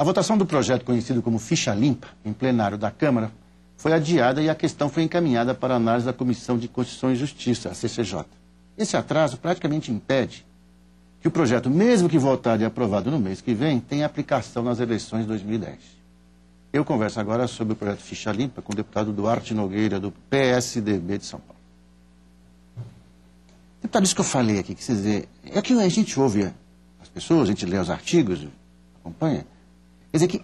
A votação do projeto conhecido como Ficha Limpa, em plenário da Câmara, foi adiada e a questão foi encaminhada para análise da Comissão de Constituição e Justiça, a CCJ. Esse atraso praticamente impede que o projeto, mesmo que votado e aprovado no mês que vem, tenha aplicação nas eleições de 2010. Eu converso agora sobre o projeto Ficha Limpa com o deputado Duarte Nogueira, do PSDB de São Paulo. Deputado, isso que eu falei aqui, que vocês dizem, é que a gente ouve as pessoas, a gente lê os artigos, acompanha. Quer dizer que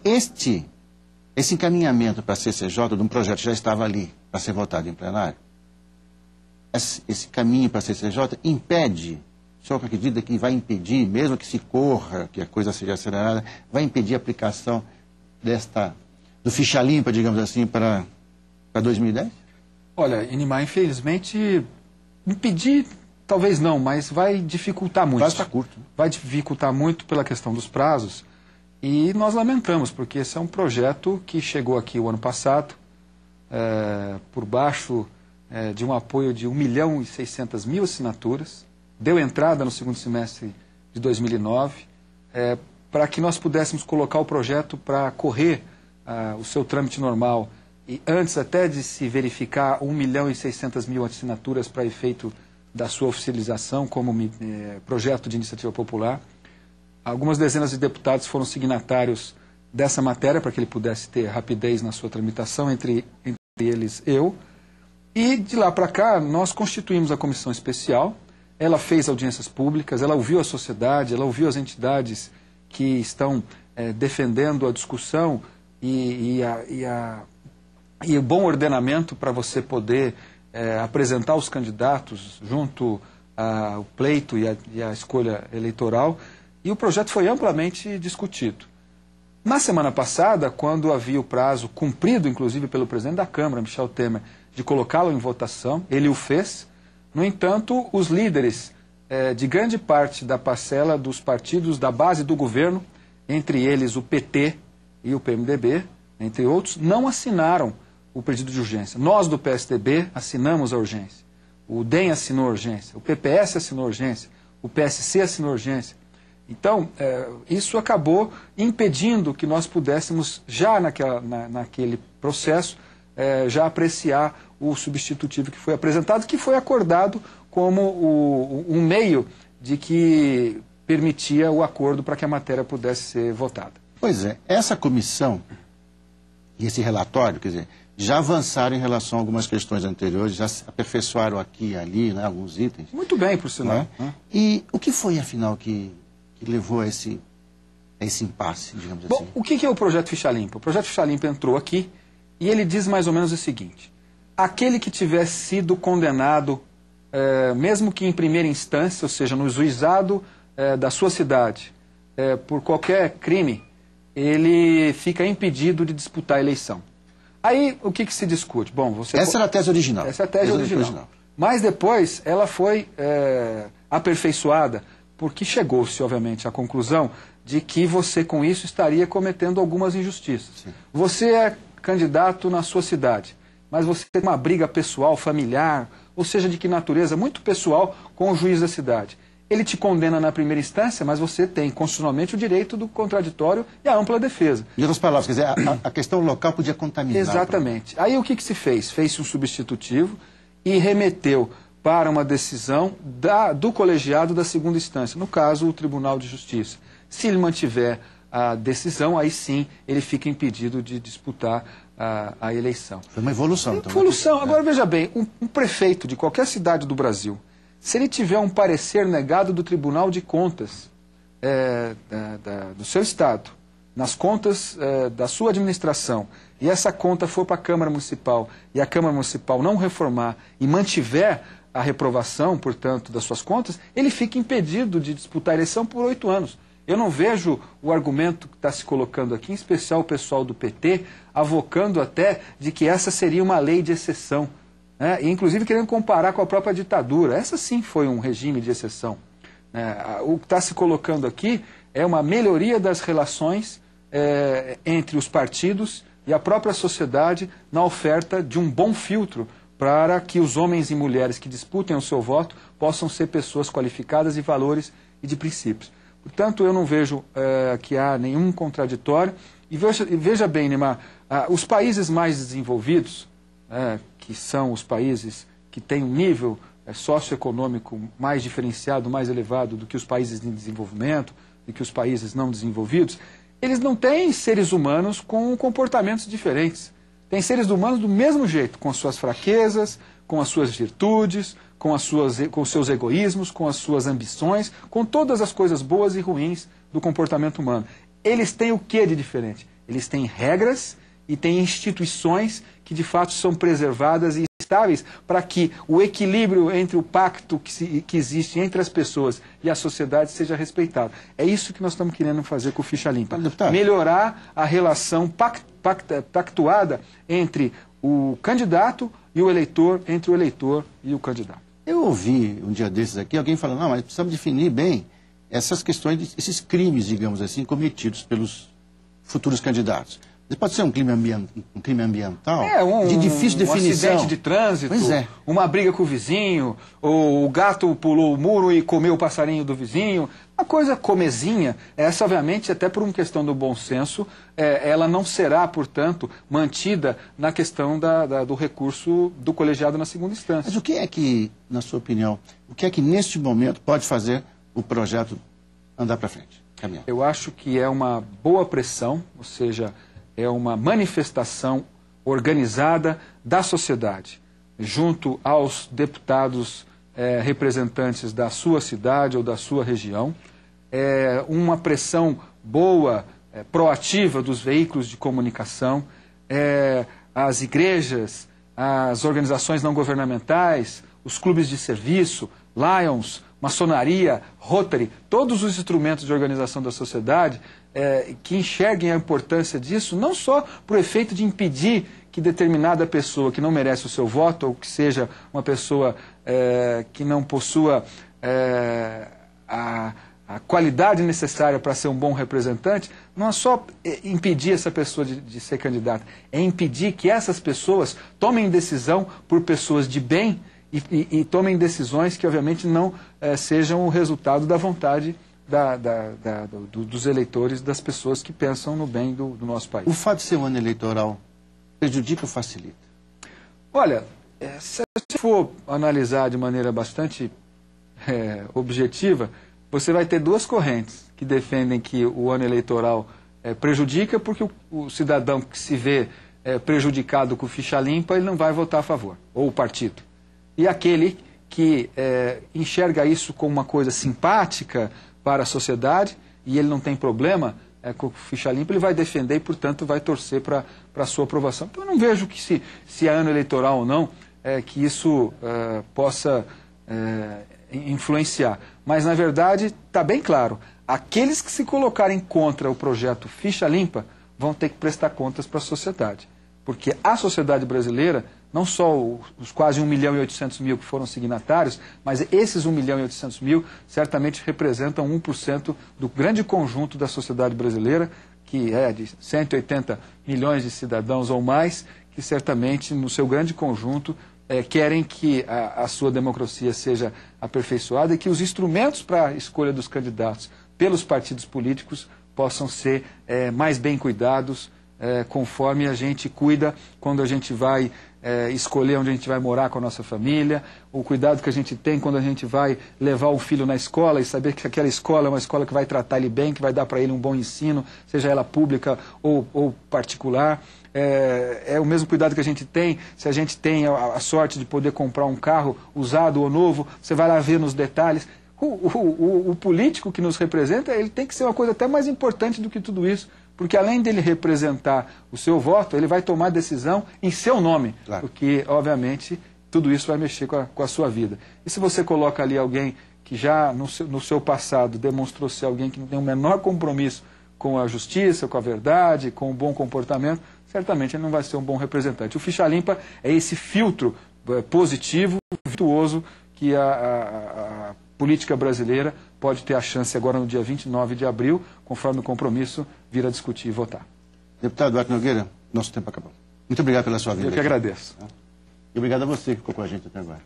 esse encaminhamento para a CCJ de um projeto que já estava ali para ser votado em plenário, esse caminho para a CCJ impede, o senhor acredita que vai impedir, mesmo que se corra, que a coisa seja acelerada, vai impedir a aplicação do Ficha Limpa, digamos assim, para 2010? Olha, Inimar, infelizmente, impedir, talvez não, mas vai dificultar muito. O prazo está curto. Vai dificultar muito pela questão dos prazos. E nós lamentamos, porque esse é um projeto que chegou aqui o ano passado, por baixo de um apoio de 1.600.000 assinaturas, deu entrada no segundo semestre de 2009, para que nós pudéssemos colocar o projeto para correr o seu trâmite normal, e antes até de se verificar 1.600.000 assinaturas para efeito da sua oficialização como projeto de iniciativa popular. Algumas dezenas de deputados foram signatários dessa matéria para que ele pudesse ter rapidez na sua tramitação, entre eles eu. E de lá para cá nós constituímos a comissão especial, ela fez audiências públicas, ela ouviu a sociedade, ela ouviu as entidades que estão defendendo a discussão e o bom ordenamento para você poder apresentar os candidatos junto ao pleito e à escolha eleitoral. E o projeto foi amplamente discutido. Na semana passada, quando havia o prazo cumprido, inclusive pelo presidente da Câmara, Michel Temer, de colocá-lo em votação, ele o fez. No entanto, os líderes de grande parte da parcela dos partidos da base do governo, entre eles o PT e o PMDB, entre outros, não assinaram o pedido de urgência. Nós do PSDB assinamos a urgência. O DEM assinou a urgência, o PPS assinou a urgência, o PSC assinou a urgência. Então, isso acabou impedindo que nós pudéssemos, já naquele processo, já apreciar o substitutivo que foi apresentado, que foi acordado como um meio de que permitia o acordo para que a matéria pudesse ser votada. Pois é, essa comissão e esse relatório, quer dizer, já avançaram em relação a algumas questões anteriores, já se aperfeiçoaram aqui e ali, né, alguns itens. Muito bem, por sinal. Né? E o que foi, afinal, que levou a esse impasse, digamos assim? Bom, o que é o Projeto Ficha Limpa? O Projeto Ficha Limpa entrou aqui e ele diz mais ou menos o seguinte: aquele que tiver sido condenado, mesmo que em primeira instância, ou seja, no juizado da sua cidade, por qualquer crime, ele fica impedido de disputar a eleição. Aí, o que se discute? Bom, essa era a tese original. Essa é a tese original. Mas depois ela foi aperfeiçoada, porque chegou-se, obviamente, à conclusão de que você, com isso, estaria cometendo algumas injustiças. Sim. Você é candidato na sua cidade, mas você tem uma briga pessoal, familiar, ou seja, de que natureza, muito pessoal, com o juiz da cidade. Ele te condena na primeira instância, mas você tem constitucionalmente o direito do contraditório e a ampla defesa. Em outras palavras, quer dizer, a questão local podia contaminar. Exatamente. Aí o que se fez? Fez-se um substitutivo e remeteu para uma decisão do colegiado da segunda instância, no caso, o Tribunal de Justiça. Se ele mantiver a decisão, aí sim ele fica impedido de disputar a eleição. Foi uma evolução. Então, evolução. Agora, veja bem, um prefeito de qualquer cidade do Brasil, se ele tiver um parecer negado do Tribunal de Contas do seu Estado, nas contas da sua administração, e essa conta for para a Câmara Municipal, e a Câmara Municipal não reformar e mantiver a reprovação, portanto, das suas contas, ele fica impedido de disputar a eleição por 8 anos. Eu não vejo o argumento que está se colocando aqui, em especial o pessoal do PT, avocando até de que essa seria uma lei de exceção, né? E, inclusive, querendo comparar com a própria ditadura. Essa sim foi um regime de exceção. O que está se colocando aqui é uma melhoria das relações entre os partidos e a própria sociedade na oferta de um bom filtro para que os homens e mulheres que disputem o seu voto possam ser pessoas qualificadas de valores e de princípios. Portanto, eu não vejo que há nenhum contraditório. E veja bem, Neymar, os países mais desenvolvidos, que são os países que têm um nível socioeconômico mais diferenciado, mais elevado do que os países em desenvolvimento, do que os países não desenvolvidos, eles não têm seres humanos com comportamentos diferentes. Tem seres humanos do mesmo jeito, com as suas fraquezas, com as suas virtudes, com os seus egoísmos, com as suas ambições, com todas as coisas boas e ruins do comportamento humano. Eles têm o que de diferente? Eles têm regras e têm instituições que de fato são preservadas e estáveis para que o equilíbrio entre o pacto que existe entre as pessoas e a sociedade seja respeitado. É isso que nós estamos querendo fazer com o Ficha Limpa. Melhorar a relação pactuada entre o candidato e o eleitor, entre o eleitor e o candidato. Eu ouvi um dia desses aqui alguém falando, não, mas precisamos definir bem essas questões, esses crimes, digamos assim, cometidos pelos futuros candidatos. Pode ser um crime ambiental de difícil definição. Um acidente de trânsito, pois é. Uma briga com o vizinho, ou o gato pulou o muro e comeu o passarinho do vizinho. Uma coisa comezinha, essa obviamente, até por uma questão do bom senso, ela não será, portanto, mantida na questão do recurso do colegiado na segunda instância. Mas o que é que, na sua opinião, o que é que neste momento pode fazer o projeto andar para frente, caminhar? Eu acho que é uma boa pressão, ou seja, é uma manifestação organizada da sociedade, junto aos deputados representantes da sua cidade ou da sua região, uma pressão boa, proativa dos veículos de comunicação, as igrejas, as organizações não governamentais, os clubes de serviço, Lions, maçonaria, Rotary, todos os instrumentos de organização da sociedade que enxerguem a importância disso, não só por efeito de impedir que determinada pessoa que não merece o seu voto, ou que seja uma pessoa que não possua a qualidade necessária para ser um bom representante, não é só impedir essa pessoa de ser candidata, é impedir que essas pessoas tomem decisão por pessoas de bem e tomem decisões que, obviamente, não sejam o resultado da vontade dos eleitores, das pessoas que pensam no bem do nosso país. O fato de ser um ano eleitoral prejudica ou facilita? Olha, se a gente for analisar de maneira bastante objetiva, você vai ter duas correntes que defendem que o ano eleitoral prejudica, porque o cidadão que se vê prejudicado com ficha limpa, ele não vai votar a favor, ou o partido. E aquele que enxerga isso como uma coisa simpática para a sociedade, e ele não tem problema com ficha limpa, ele vai defender e, portanto, vai torcer para a sua aprovação. Então, eu não vejo que se é ano eleitoral ou não, que isso possa influenciar. Mas, na verdade, está bem claro, aqueles que se colocarem contra o projeto Ficha Limpa vão ter que prestar contas para a sociedade. Porque a sociedade brasileira, não só os quase 1.800.000 que foram signatários, mas esses 1.800.000 certamente representam 1% do grande conjunto da sociedade brasileira, que é de 180 milhões de cidadãos ou mais, que certamente, no seu grande conjunto, querem que a sua democracia seja aperfeiçoada e que os instrumentos para a escolha dos candidatos pelos partidos políticos possam ser mais bem cuidados, conforme a gente cuida quando a gente vai escolher onde a gente vai morar com a nossa família, o cuidado que a gente tem quando a gente vai levar o filho na escola e saber que aquela escola é uma escola que vai tratar ele bem, que vai dar para ele um bom ensino, seja ela pública ou particular. É o mesmo cuidado que a gente tem, se a gente tem a sorte de poder comprar um carro usado ou novo, você vai lá ver nos detalhes. O político que nos representa, ele tem que ser uma coisa até mais importante do que tudo isso, porque além dele representar o seu voto, ele vai tomar decisão em seu nome, claro. Porque, obviamente, tudo isso vai mexer com a sua vida. E se você coloca ali alguém que já no seu passado demonstrou ser alguém que não tem o menor compromisso com a justiça, com a verdade, com o bom comportamento, certamente ele não vai ser um bom representante. O Ficha Limpa é esse filtro positivo, virtuoso, que a política brasileira pode ter a chance agora no dia 29 de abril, conforme o compromisso, vir a discutir e votar. Deputado Duarte Nogueira, nosso tempo acabou. Muito obrigado pela sua vinda. Eu que agradeço. E obrigado a você que ficou com a gente até agora.